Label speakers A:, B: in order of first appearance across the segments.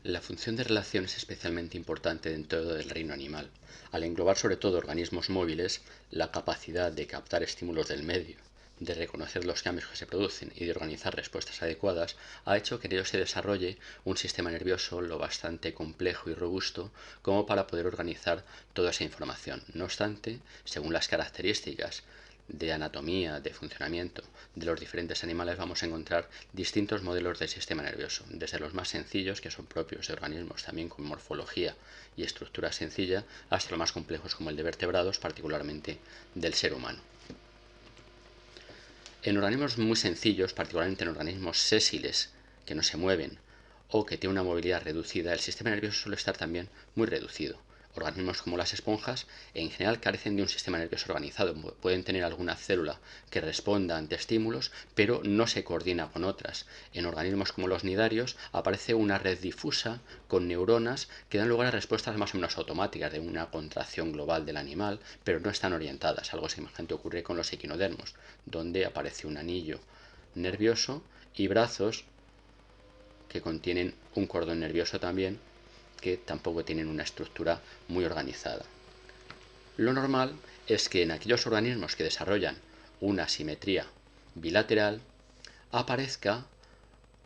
A: La función de relación es especialmente importante dentro del reino animal. Al englobar sobre todo organismos móviles, la capacidad de captar estímulos del medio, de reconocer los cambios que se producen y de organizar respuestas adecuadas, ha hecho que en ello se desarrolle un sistema nervioso lo bastante complejo y robusto como para poder organizar toda esa información. No obstante, según las características de anatomía, de funcionamiento de los diferentes animales, vamos a encontrar distintos modelos del sistema nervioso, desde los más sencillos, que son propios de organismos también con morfología y estructura sencilla, hasta los más complejos como el de vertebrados, particularmente del ser humano. En organismos muy sencillos, particularmente en organismos sésiles que no se mueven o que tienen una movilidad reducida, el sistema nervioso suele estar también muy reducido. Organismos como las esponjas en general carecen de un sistema nervioso organizado. Pueden tener alguna célula que responda ante estímulos, pero no se coordina con otras. En organismos como los nidarios aparece una red difusa con neuronas que dan lugar a respuestas más o menos automáticas de una contracción global del animal, pero no están orientadas. Algo semejante ocurre con los equinodermos, donde aparece un anillo nervioso y brazos que contienen un cordón nervioso también, que tampoco tienen una estructura muy organizada. Lo normal es que en aquellos organismos que desarrollan una simetría bilateral aparezca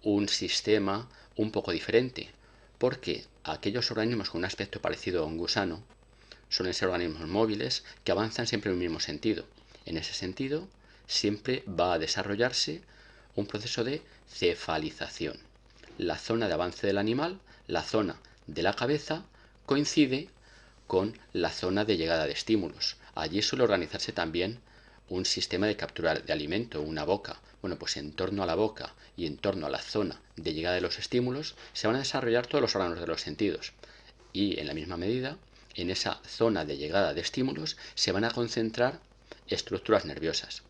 A: un sistema un poco diferente, porque aquellos organismos con un aspecto parecido a un gusano suelen ser organismos móviles que avanzan siempre en el mismo sentido. En ese sentido, siempre va a desarrollarse un proceso de cefalización. La zona de avance del animal, la zona de la cabeza, coincide con la zona de llegada de estímulos. Allí suele organizarse también un sistema de captura de alimento, una boca. Bueno, pues en torno a la boca y en torno a la zona de llegada de los estímulos se van a desarrollar todos los órganos de los sentidos. Y en la misma medida, en esa zona de llegada de estímulos se van a concentrar estructuras nerviosas.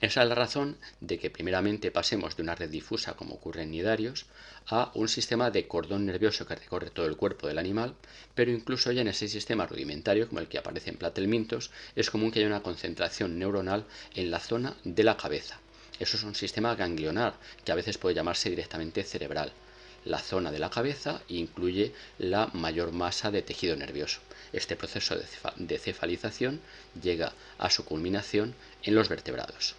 A: Esa es la razón de que primeramente pasemos de una red difusa, como ocurre en nidarios, a un sistema de cordón nervioso que recorre todo el cuerpo del animal, pero incluso ya en ese sistema rudimentario, como el que aparece en platelmintos, es común que haya una concentración neuronal en la zona de la cabeza. Eso es un sistema ganglionar, que a veces puede llamarse directamente cerebral. La zona de la cabeza incluye la mayor masa de tejido nervioso. Este proceso de cefalización llega a su culminación en los vertebrados.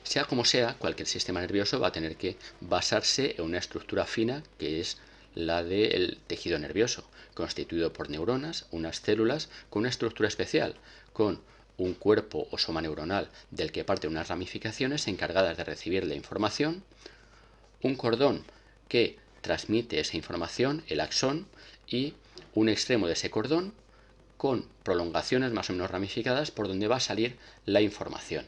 A: Sea como sea, cualquier sistema nervioso va a tener que basarse en una estructura fina que es la del tejido nervioso, constituido por neuronas, unas células con una estructura especial, con un cuerpo o soma neuronal del que parten unas ramificaciones encargadas de recibir la información, un cordón que transmite esa información, el axón, y un extremo de ese cordón con prolongaciones más o menos ramificadas por donde va a salir la información.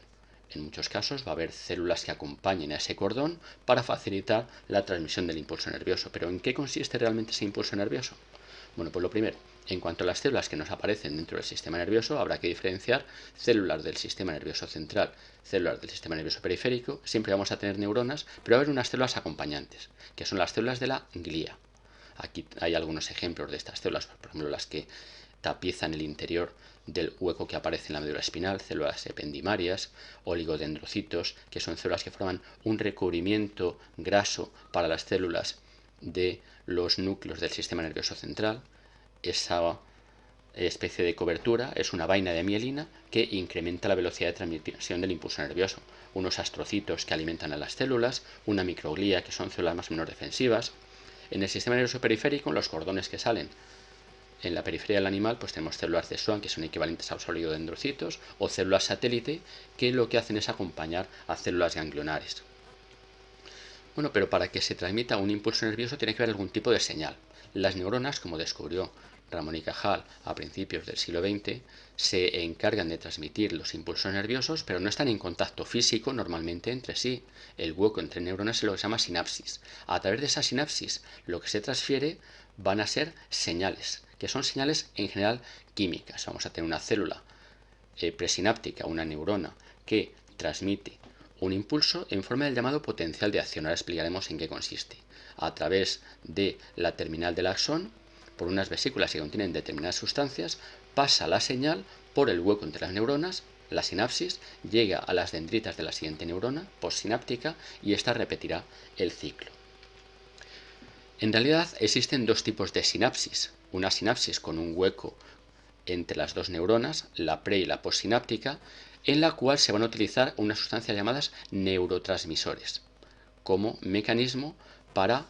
A: En muchos casos va a haber células que acompañen a ese cordón para facilitar la transmisión del impulso nervioso. ¿Pero en qué consiste realmente ese impulso nervioso? Bueno, pues lo primero, en cuanto a las células que nos aparecen dentro del sistema nervioso, habrá que diferenciar células del sistema nervioso central, células del sistema nervioso periférico. Siempre vamos a tener neuronas, pero va a haber unas células acompañantes, que son las células de la glía. Aquí hay algunos ejemplos de estas células, por ejemplo las que tapiezan el interior del hueco que aparece en la médula espinal, células ependimarias, oligodendrocitos, que son células que forman un recubrimiento graso para las células de los núcleos del sistema nervioso central. Esa especie de cobertura es una vaina de mielina que incrementa la velocidad de transmisión del impulso nervioso. Unos astrocitos que alimentan a las células, una microglía que son células más o menos defensivas. En el sistema nervioso periférico, los cordones que salen en la periferia del animal, pues tenemos células de Schwann que son equivalentes a los oligodendrocitos, o células satélite que lo que hacen es acompañar a células ganglionares. Bueno, pero para que se transmita un impulso nervioso tiene que haber algún tipo de señal. Las neuronas, como descubrió Ramón y Cajal a principios del siglo XX, se encargan de transmitir los impulsos nerviosos, pero no están en contacto físico normalmente entre sí. El hueco entre neuronas es lo que se llama sinapsis. A través de esa sinapsis, lo que se transfiere van a ser señales, que son señales en general químicas. Vamos a tener una célula presináptica, una neurona, que transmite un impulso en forma del llamado potencial de acción. Ahora explicaremos en qué consiste. A través de la terminal del axón, por unas vesículas que contienen determinadas sustancias, pasa la señal por el hueco entre las neuronas, la sinapsis, llega a las dendritas de la siguiente neurona postsináptica y ésta repetirá el ciclo. En realidad existen dos tipos de sinapsis. Una sinapsis con un hueco entre las dos neuronas, la pre y la postsináptica, en la cual se van a utilizar unas sustancias llamadas neurotransmisores como mecanismo para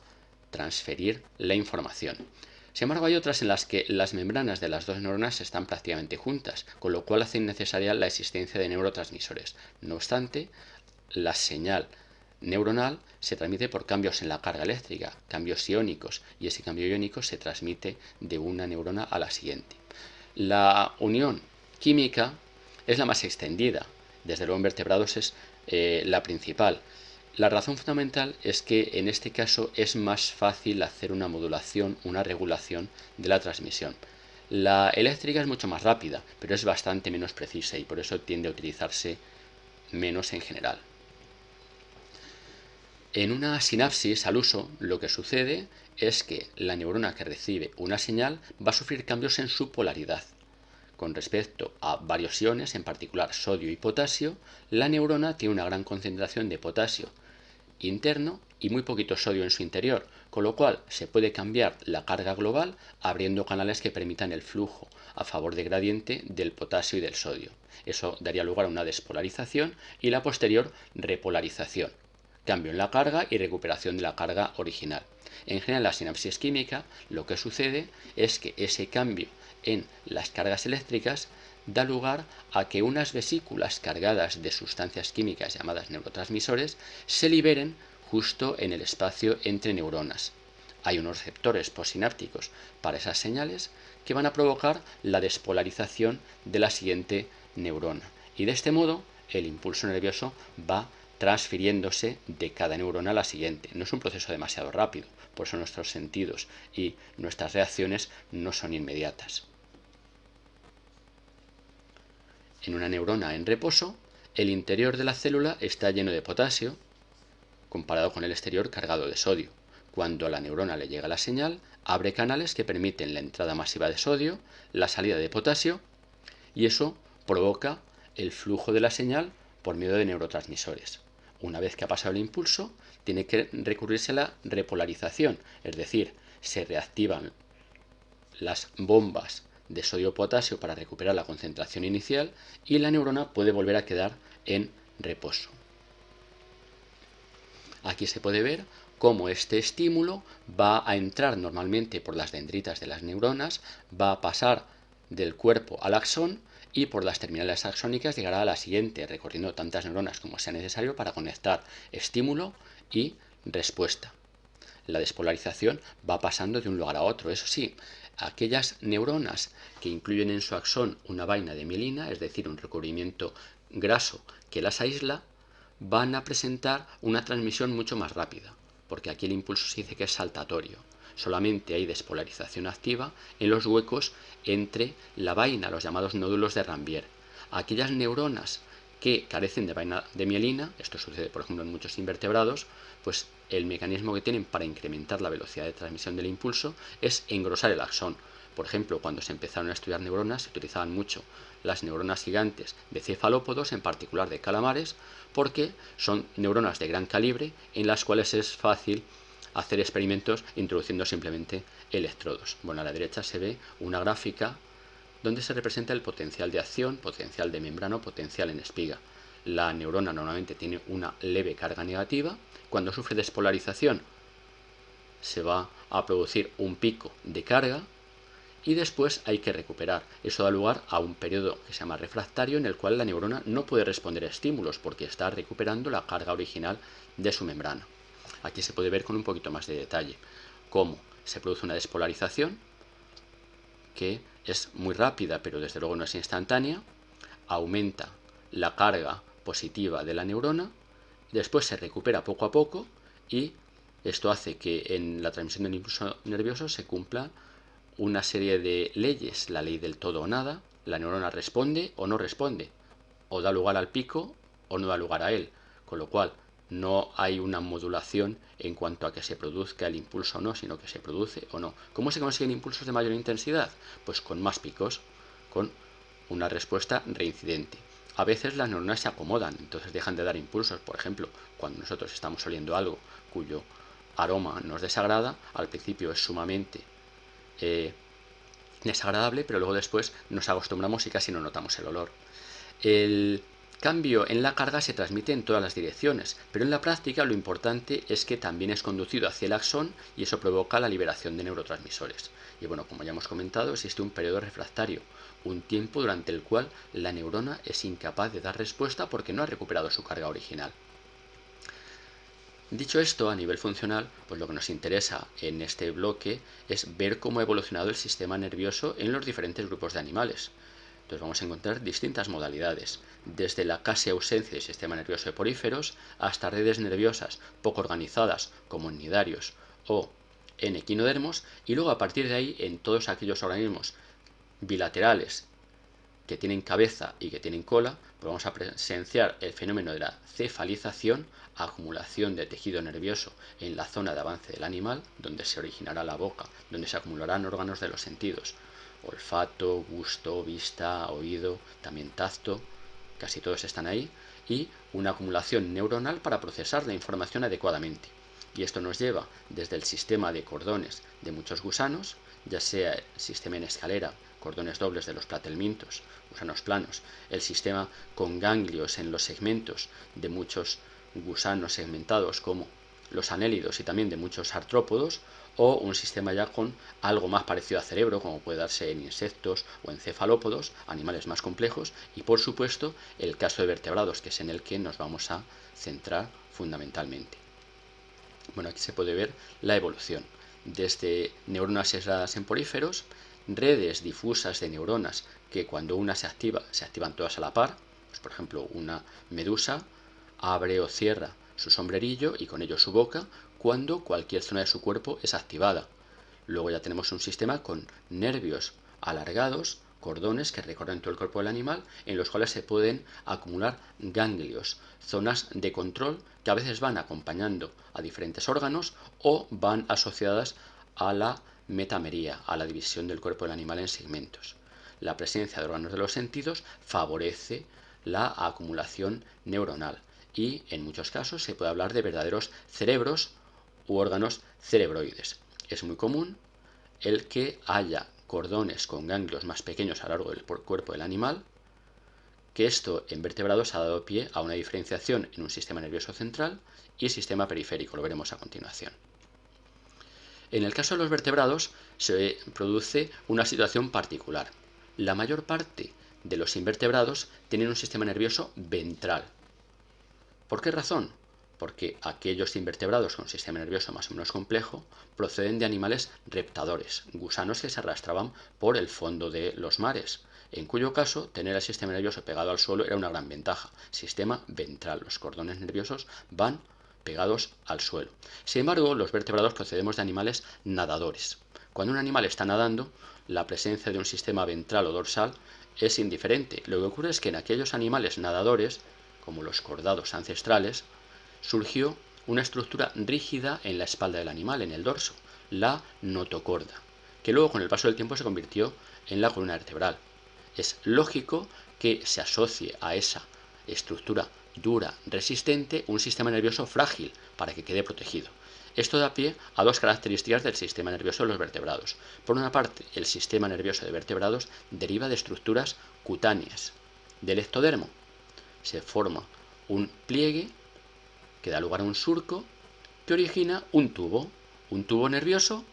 A: transferir la información. Sin embargo, hay otras en las que las membranas de las dos neuronas están prácticamente juntas, con lo cual hace necesaria la existencia de neurotransmisores. No obstante, la señal neuronal se transmite por cambios en la carga eléctrica, cambios iónicos, y ese cambio iónico se transmite de una neurona a la siguiente. La unión química es la más extendida, desde luego en vertebrados es la principal. La razón fundamental es que en este caso es más fácil hacer una modulación, una regulación de la transmisión. La eléctrica es mucho más rápida, pero es bastante menos precisa y por eso tiende a utilizarse menos en general. En una sinapsis al uso, lo que sucede es que la neurona que recibe una señal va a sufrir cambios en su polaridad. Con respecto a varios iones, en particular sodio y potasio, la neurona tiene una gran concentración de potasio interno y muy poquito sodio en su interior, con lo cual se puede cambiar la carga global abriendo canales que permitan el flujo a favor de gradiente del potasio y del sodio. Eso daría lugar a una despolarización y la posterior repolarización, cambio en la carga y recuperación de la carga original. En general, en la sinapsis química, lo que sucede es que ese cambio en las cargas eléctricas da lugar a que unas vesículas cargadas de sustancias químicas llamadas neurotransmisores se liberen justo en el espacio entre neuronas. Hay unos receptores postsinápticos para esas señales que van a provocar la despolarización de la siguiente neurona. Y de este modo, el impulso nervioso va transfiriéndose de cada neurona a la siguiente. No es un proceso demasiado rápido, por eso nuestros sentidos y nuestras reacciones no son inmediatas. En una neurona en reposo, el interior de la célula está lleno de potasio, comparado con el exterior cargado de sodio. Cuando a la neurona le llega la señal, abre canales que permiten la entrada masiva de sodio, la salida de potasio, y eso provoca el flujo de la señal por medio de neurotransmisores. Una vez que ha pasado el impulso, tiene que recurrirse a la repolarización, es decir, se reactivan las bombas de sodio-potasio para recuperar la concentración inicial y la neurona puede volver a quedar en reposo. Aquí se puede ver cómo este estímulo va a entrar normalmente por las dendritas de las neuronas, va a pasar del cuerpo al axón y por las terminales axónicas llegará a la siguiente, recorriendo tantas neuronas como sea necesario para conectar estímulo y respuesta. La despolarización va pasando de un lugar a otro. Eso sí, aquellas neuronas que incluyen en su axón una vaina de mielina, es decir, un recubrimiento graso que las aísla, van a presentar una transmisión mucho más rápida, porque aquí el impulso se dice que es saltatorio. Solamente hay despolarización activa en los huecos entre la vaina, los llamados nódulos de Ranvier. Aquellas neuronas que carecen de vaina de mielina, esto sucede por ejemplo en muchos invertebrados, pues el mecanismo que tienen para incrementar la velocidad de transmisión del impulso es engrosar el axón. Por ejemplo, cuando se empezaron a estudiar neuronas se utilizaban mucho las neuronas gigantes de cefalópodos, en particular de calamares, porque son neuronas de gran calibre en las cuales es fácil hacer experimentos introduciendo simplemente electrodos. Bueno, a la derecha se ve una gráfica donde se representa el potencial de acción, potencial de membrana o potencial en espiga. La neurona normalmente tiene una leve carga negativa. Cuando sufre despolarización se va a producir un pico de carga y después hay que recuperar. Eso da lugar a un periodo que se llama refractario en el cual la neurona no puede responder a estímulos porque está recuperando la carga original de su membrana. Aquí se puede ver con un poquito más de detalle cómo se produce una despolarización que es muy rápida, pero desde luego no es instantánea, aumenta la carga positiva de la neurona, después se recupera poco a poco y esto hace que en la transmisión del impulso nervioso se cumpla una serie de leyes, la ley del todo o nada, la neurona responde o no responde, o da lugar al pico o no da lugar a él, con lo cual no hay una modulación en cuanto a que se produzca el impulso o no, sino que se produce o no. ¿Cómo se consiguen impulsos de mayor intensidad? Pues con más picos, con una respuesta reincidente. A veces las neuronas se acomodan, entonces dejan de dar impulsos. Por ejemplo, cuando nosotros estamos oliendo algo cuyo aroma nos desagrada, al principio es sumamente desagradable, pero luego después nos acostumbramos y casi no notamos el olor. El cambio en la carga se transmite en todas las direcciones, pero en la práctica lo importante es que también es conducido hacia el axón y eso provoca la liberación de neurotransmisores. Y bueno, como ya hemos comentado, existe un periodo refractario, un tiempo durante el cual la neurona es incapaz de dar respuesta porque no ha recuperado su carga original. Dicho esto, a nivel funcional, pues lo que nos interesa en este bloque es ver cómo ha evolucionado el sistema nervioso en los diferentes grupos de animales. Entonces vamos a encontrar distintas modalidades, desde la casi ausencia del sistema nervioso de poríferos hasta redes nerviosas poco organizadas como en nidarios o en equinodermos, y luego a partir de ahí en todos aquellos organismos bilaterales que tienen cabeza y que tienen cola, pues vamos a presenciar el fenómeno de la cefalización, acumulación de tejido nervioso en la zona de avance del animal, donde se originará la boca, donde se acumularán órganos de los sentidos, olfato, gusto, vista, oído, también tacto, casi todos están ahí, y una acumulación neuronal para procesar la información adecuadamente. Y esto nos lleva desde el sistema de cordones de muchos gusanos, ya sea el sistema en escalera, cordones dobles de los platelmintos, gusanos planos, el sistema con ganglios en los segmentos de muchos gusanos segmentados como los anélidos y también de muchos artrópodos, o un sistema ya con algo más parecido a cerebro, como puede darse en insectos o en cefalópodos, animales más complejos, y por supuesto el caso de vertebrados, que es en el que nos vamos a centrar fundamentalmente. Bueno, aquí se puede ver la evolución, desde neuronas aisladas en poríferos, redes difusas de neuronas que cuando una se activan todas a la par, pues por ejemplo una medusa abre o cierra su sombrerillo y con ello su boca cuando cualquier zona de su cuerpo es activada. Luego ya tenemos un sistema con nervios alargados, cordones que recorren todo el cuerpo del animal, en los cuales se pueden acumular ganglios, zonas de control que a veces van acompañando a diferentes órganos o van asociadas a la metamería, a la división del cuerpo del animal en segmentos. La presencia de órganos de los sentidos favorece la acumulación neuronal y en muchos casos se puede hablar de verdaderos cerebros u órganos cerebroides. Es muy común el que haya cordones con ganglios más pequeños a lo largo del cuerpo del animal, que esto en vertebrados ha dado pie a una diferenciación en un sistema nervioso central y sistema periférico, lo veremos a continuación. En el caso de los vertebrados se produce una situación particular. La mayor parte de los invertebrados tienen un sistema nervioso ventral. ¿Por qué razón? Porque aquellos invertebrados con un sistema nervioso más o menos complejo proceden de animales reptadores, gusanos que se arrastraban por el fondo de los mares, en cuyo caso tener el sistema nervioso pegado al suelo era una gran ventaja. Sistema ventral, los cordones nerviosos van pegados al suelo. Sin embargo, los vertebrados procedemos de animales nadadores. Cuando un animal está nadando, la presencia de un sistema ventral o dorsal es indiferente. Lo que ocurre es que en aquellos animales nadadores, como los cordados ancestrales, surgió una estructura rígida en la espalda del animal, en el dorso, la notocorda, que luego con el paso del tiempo se convirtió en la columna vertebral. Es lógico que se asocie a esa estructura dura, resistente, un sistema nervioso frágil para que quede protegido. Esto da pie a dos características del sistema nervioso de los vertebrados. Por una parte, el sistema nervioso de vertebrados deriva de estructuras cutáneas. Del ectodermo se forma un pliegue que da lugar a un surco que origina un tubo nervioso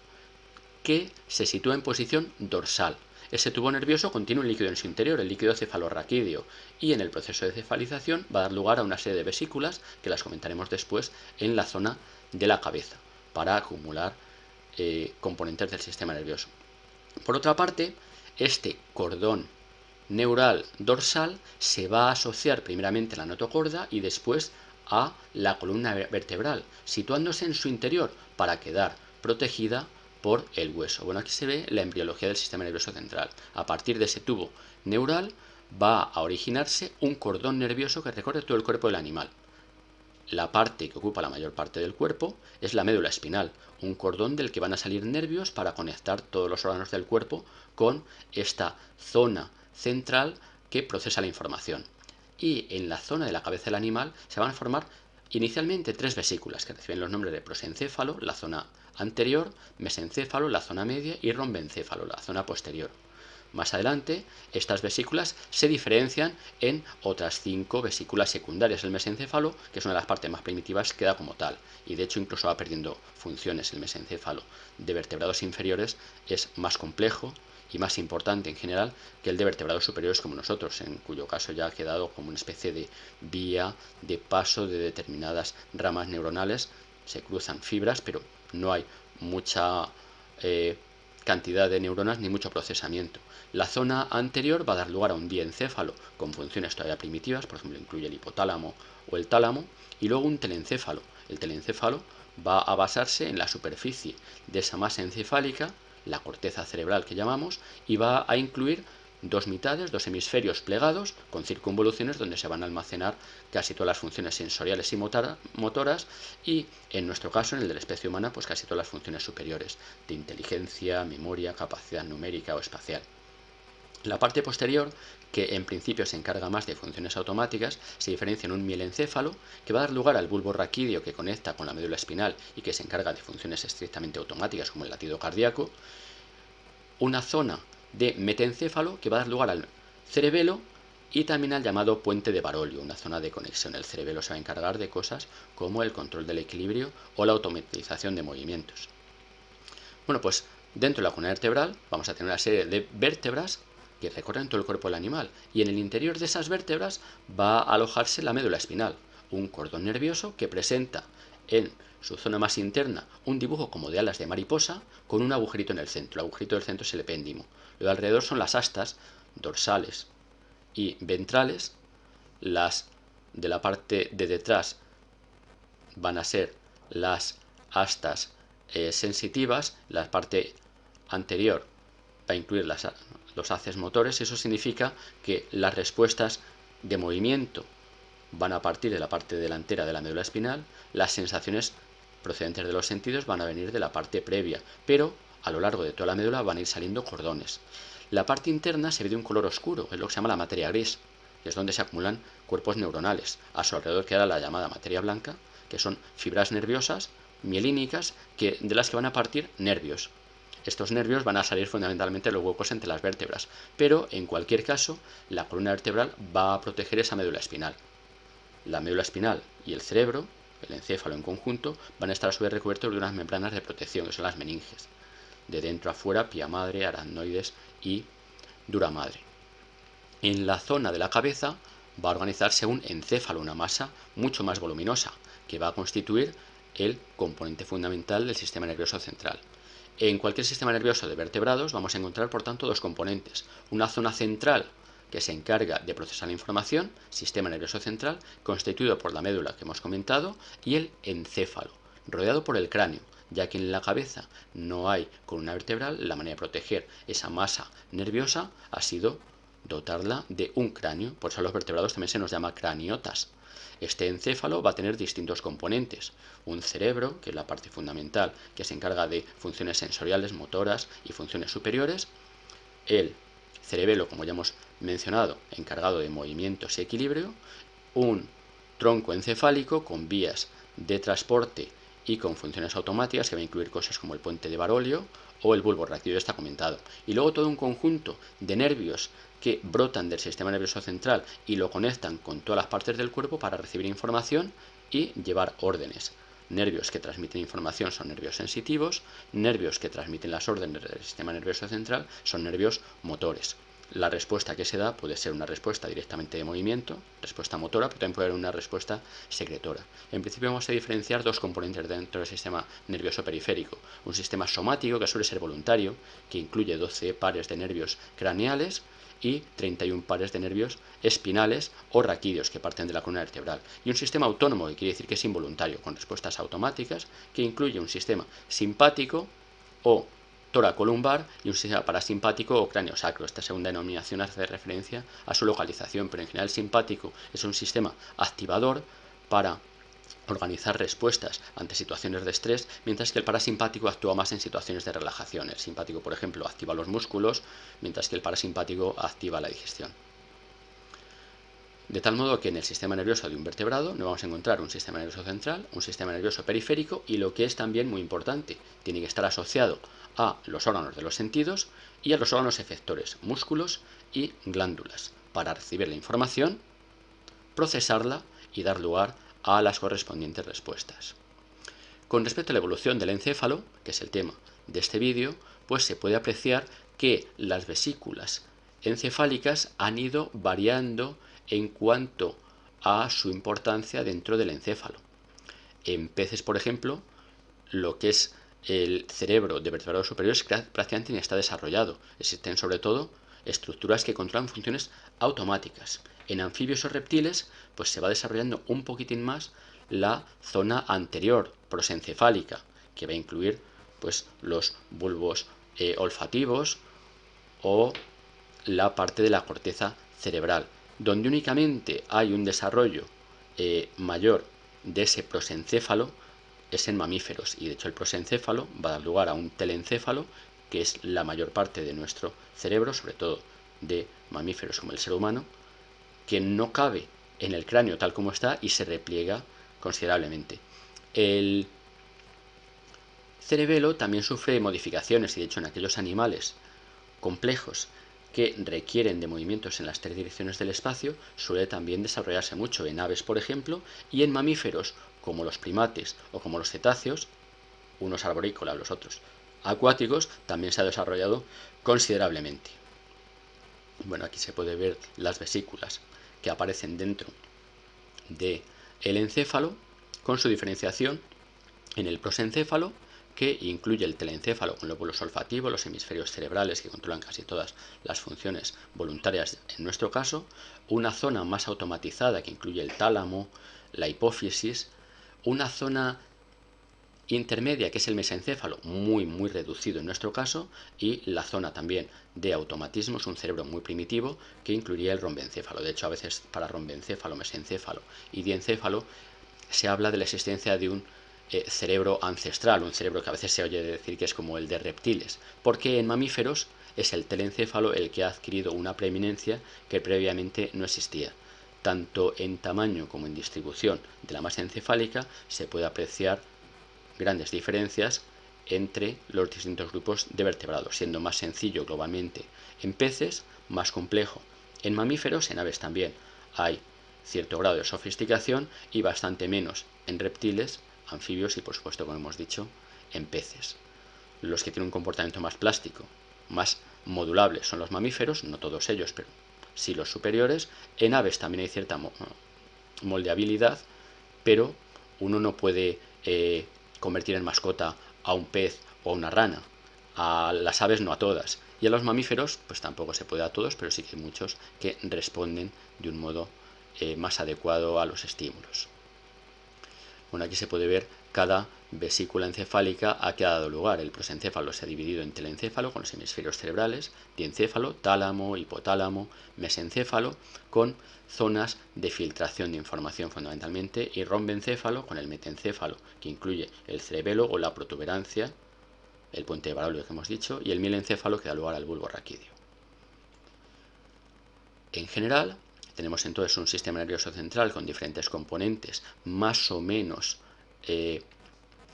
A: que se sitúa en posición dorsal. Ese tubo nervioso contiene un líquido en su interior, el líquido cefalorraquídeo, y en el proceso de cefalización va a dar lugar a una serie de vesículas que las comentaremos después en la zona de la cabeza para acumular componentes del sistema nervioso. Por otra parte, este cordón neural dorsal se va a asociar primeramente a la notocorda y después a la columna vertebral, situándose en su interior para quedar protegida por el hueso. Bueno, aquí se ve la embriología del sistema nervioso central. A partir de ese tubo neural va a originarse un cordón nervioso que recorre todo el cuerpo del animal. La parte que ocupa la mayor parte del cuerpo es la médula espinal, un cordón del que van a salir nervios para conectar todos los órganos del cuerpo con esta zona central que procesa la información. Y en la zona de la cabeza del animal se van a formar inicialmente 3 vesículas que reciben los nombres de prosencéfalo, la zona anterior, mesencéfalo, la zona media y rombencéfalo, la zona posterior. Más adelante, estas vesículas se diferencian en otras 5 vesículas secundarias. El mesencéfalo, que es una de las partes más primitivas, queda como tal, y de hecho incluso va perdiendo funciones. El mesencéfalo de vertebrados inferiores es más complejo y más importante en general que el de vertebrados superiores como nosotros, en cuyo caso ya ha quedado como una especie de vía de paso de determinadas ramas neuronales. Se cruzan fibras, pero no hay mucha cantidad de neuronas ni mucho procesamiento. La zona anterior va a dar lugar a un diencéfalo con funciones todavía primitivas, por ejemplo incluye el hipotálamo o el tálamo, y luego un telencéfalo. El telencéfalo va a basarse en la superficie de esa masa encefálica, la corteza cerebral que llamamos, y va a incluir 2 mitades, 2 hemisferios plegados con circunvoluciones donde se van a almacenar casi todas las funciones sensoriales y motoras, y en nuestro caso, en el de la especie humana, pues casi todas las funciones superiores de inteligencia, memoria, capacidad numérica o espacial. La parte posterior, que en principio se encarga más de funciones automáticas, se diferencia en un mielencéfalo que va a dar lugar al bulbo raquídeo que conecta con la médula espinal y que se encarga de funciones estrictamente automáticas como el latido cardíaco, una zona de metencéfalo que va a dar lugar al cerebelo y también al llamado puente de Barolio, una zona de conexión. El cerebelo se va a encargar de cosas como el control del equilibrio o la automatización de movimientos. Bueno, pues dentro de la columna vertebral vamos a tener una serie de vértebras que recorren todo el cuerpo del animal, y en el interior de esas vértebras va a alojarse la médula espinal, un cordón nervioso que presenta en su zona más interna un dibujo como de alas de mariposa con un agujerito en el centro. El agujerito del centro es el epéndimo. Lo de alrededor son las astas dorsales y ventrales. Las de la parte de detrás van a ser las astas sensitivas, la parte anterior va a incluir los haces motores. Eso significa que las respuestas de movimiento van a partir de la parte delantera de la médula espinal, las sensaciones procedentes de los sentidos van a venir de la parte previa, pero a lo largo de toda la médula van a ir saliendo cordones. La parte interna se ve de un color oscuro, es lo que se llama la materia gris, que es donde se acumulan cuerpos neuronales. A su alrededor queda la llamada materia blanca, que son fibras nerviosas mielínicas de las que van a partir nervios. Estos nervios van a salir fundamentalmente de los huecos entre las vértebras, pero en cualquier caso la columna vertebral va a proteger esa médula espinal. La médula espinal y el cerebro, el encéfalo en conjunto, van a estar a su vez recubiertos de unas membranas de protección, que son las meninges. De dentro a fuera, pía madre, aracnoides y dura madre. En la zona de la cabeza va a organizarse un encéfalo, una masa mucho más voluminosa, que va a constituir el componente fundamental del sistema nervioso central. En cualquier sistema nervioso de vertebrados vamos a encontrar, por tanto, 2 componentes. Una zona central que se encarga de procesar la información, sistema nervioso central, constituido por la médula que hemos comentado, y el encéfalo, rodeado por el cráneo, ya que en la cabeza no hay columna vertebral. La manera de proteger esa masa nerviosa ha sido dotarla de un cráneo, por eso a los vertebrados también se nos llama craniotas. Este encéfalo va a tener distintos componentes: un cerebro, que es la parte fundamental, que se encarga de funciones sensoriales, motoras y funciones superiores; el cerebelo, como ya hemos mencionado, encargado de movimientos y equilibrio; un tronco encefálico con vías de transporte y con funciones automáticas, que va a incluir cosas como el puente de Barolio o el bulbo raquídeo, está comentado; y luego todo un conjunto de nervios que brotan del sistema nervioso central y lo conectan con todas las partes del cuerpo para recibir información y llevar órdenes. Nervios que transmiten información son nervios sensitivos, nervios que transmiten las órdenes del sistema nervioso central son nervios motores. La respuesta que se da puede ser una respuesta directamente de movimiento, respuesta motora, pero también puede haber una respuesta secretora. En principio vamos a diferenciar 2 componentes dentro del sistema nervioso periférico: un sistema somático, que suele ser voluntario, que incluye 12 pares de nervios craneales y 31 pares de nervios espinales o raquídeos que parten de la columna vertebral, y un sistema autónomo, que quiere decir que es involuntario, con respuestas automáticas, que incluye un sistema simpático o toracolumbar y un sistema parasimpático o cráneo-sacro. Esta segunda denominación hace referencia a su localización, pero en general el simpático es un sistema activador para organizar respuestas ante situaciones de estrés, mientras que el parasimpático actúa más en situaciones de relajación. El simpático, por ejemplo, activa los músculos, mientras que el parasimpático activa la digestión. De tal modo que en el sistema nervioso de un vertebrado no vamos a encontrar un sistema nervioso central, un sistema nervioso periférico y lo que es también muy importante, tiene que estar asociado a los órganos de los sentidos y a los órganos efectores, músculos y glándulas, para recibir la información, procesarla y dar lugar a las correspondientes respuestas. Con respecto a la evolución del encéfalo, que es el tema de este vídeo, pues se puede apreciar que las vesículas encefálicas han ido variando en cuanto a su importancia dentro del encéfalo. En peces, por ejemplo, lo que es el cerebro de vertebrados superiores prácticamente ni está desarrollado. Existen sobre todo estructuras que controlan funciones automáticas. En anfibios o reptiles, pues se va desarrollando un poquitín más la zona anterior prosencefálica, que va a incluir pues los bulbos olfativos o la parte de la corteza cerebral, donde únicamente hay un desarrollo mayor de ese prosencéfalo es en mamíferos, y de hecho el prosencéfalo va a dar lugar a un telencéfalo, que es la mayor parte de nuestro cerebro, sobre todo de mamíferos como el ser humano, que no cabe en el cráneo tal como está y se repliega considerablemente. El cerebelo también sufre modificaciones, y de hecho en aquellos animales complejos que requieren de movimientos en las tres direcciones del espacio suele también desarrollarse mucho en aves, por ejemplo, y en mamíferos como los primates o como los cetáceos, unos arborícolas, los otros acuáticos, también se ha desarrollado considerablemente. Bueno, aquí se puede ver las vesículas que aparecen dentro del encéfalo con su diferenciación en el prosencéfalo, que incluye el telencéfalo con lóbulos olfativos, los hemisferios cerebrales que controlan casi todas las funciones voluntarias en nuestro caso, una zona más automatizada que incluye el tálamo, la hipófisis, una zona intermedia que es el mesencéfalo, muy reducido en nuestro caso, y la zona también de automatismos, un cerebro muy primitivo que incluiría el rombencéfalo. De hecho, a veces para rombencéfalo, mesencéfalo y diencéfalo se habla de la existencia de un cerebro ancestral, un cerebro que a veces se oye decir que es como el de reptiles, porque en mamíferos es el telencéfalo el que ha adquirido una preeminencia que previamente no existía. Tanto en tamaño como en distribución de la masa encefálica se puede apreciar grandes diferencias entre los distintos grupos de vertebrados, siendo más sencillo globalmente en peces, más complejo en mamíferos, en aves también hay cierto grado de sofisticación y bastante menos en reptiles, anfibios y por supuesto, como hemos dicho, en peces. Los que tienen un comportamiento más plástico, más modulable son los mamíferos, no todos ellos, pero sí los superiores. En aves también hay cierta moldeabilidad, pero uno no puede convertir en mascota a un pez o a una rana. A las aves no a todas. Y a los mamíferos, pues tampoco se puede a todos, pero sí que hay muchos que responden de un modo más adecuado a los estímulos. Bueno, aquí se puede ver cada vesícula encefálica a qué ha dado lugar. El prosencéfalo se ha dividido en telencéfalo con los hemisferios cerebrales, diencéfalo, tálamo, hipotálamo, mesencéfalo, con zonas de filtración de información fundamentalmente, y rombencéfalo con el metencéfalo, que incluye el cerebelo o la protuberancia, el puente de Barolio que hemos dicho, y el mielencéfalo que da lugar al bulbo raquídeo. En general, tenemos entonces un sistema nervioso central con diferentes componentes más o menos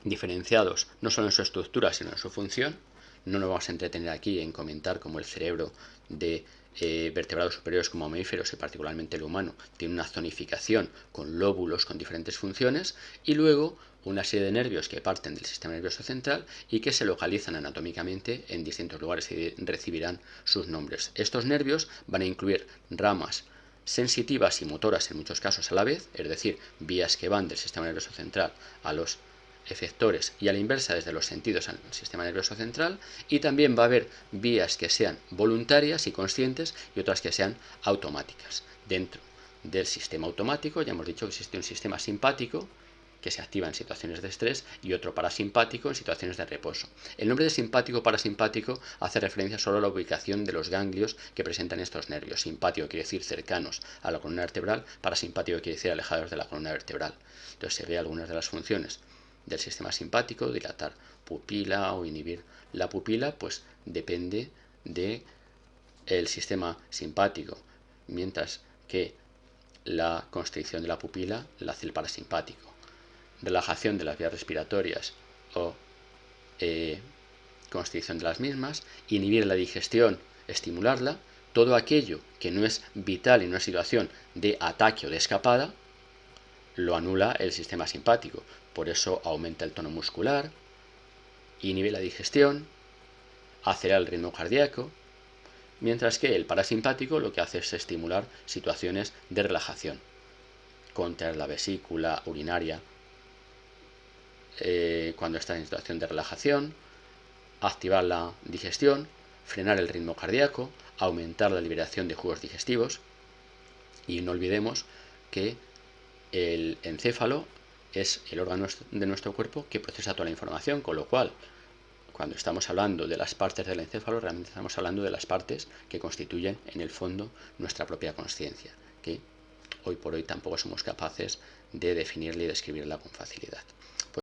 A: diferenciados, no solo en su estructura, sino en su función. No nos vamos a entretener aquí en comentar cómo el cerebro de vertebrados superiores como mamíferos y particularmente el humano tiene una zonificación con lóbulos con diferentes funciones y luego una serie de nervios que parten del sistema nervioso central y que se localizan anatómicamente en distintos lugares y recibirán sus nombres. Estos nervios van a incluir ramas sensitivas y motoras en muchos casos a la vez, es decir, vías que van del sistema nervioso central a los efectores y a la inversa desde los sentidos al sistema nervioso central, y también va a haber vías que sean voluntarias y conscientes y otras que sean automáticas. Dentro del sistema automático ya hemos dicho que existe un sistema simpático que se activa en situaciones de estrés y otro parasimpático en situaciones de reposo. El nombre de simpático o parasimpático hace referencia solo a la ubicación de los ganglios que presentan estos nervios. Simpático quiere decir cercanos a la columna vertebral, parasimpático quiere decir alejados de la columna vertebral. Entonces se ve algunas de las funciones del sistema simpático, dilatar pupila o inhibir la pupila, pues depende del sistema simpático, mientras que la constricción de la pupila la hace el parasimpático. Relajación de las vías respiratorias o constricción de las mismas, inhibir la digestión, estimularla, todo aquello que no es vital en una situación de ataque o de escapada, lo anula el sistema simpático. Por eso aumenta el tono muscular, inhibe la digestión, acelera el ritmo cardíaco, mientras que el parasimpático lo que hace es estimular situaciones de relajación, contraer la vesícula urinaria cuando está en situación de relajación, activar la digestión, frenar el ritmo cardíaco, aumentar la liberación de jugos digestivos. Y no olvidemos que el encéfalo es el órgano de nuestro cuerpo que procesa toda la información, con lo cual, cuando estamos hablando de las partes del encéfalo, realmente estamos hablando de las partes que constituyen, en el fondo, nuestra propia conciencia, que hoy por hoy tampoco somos capaces de definirla y describirla con facilidad.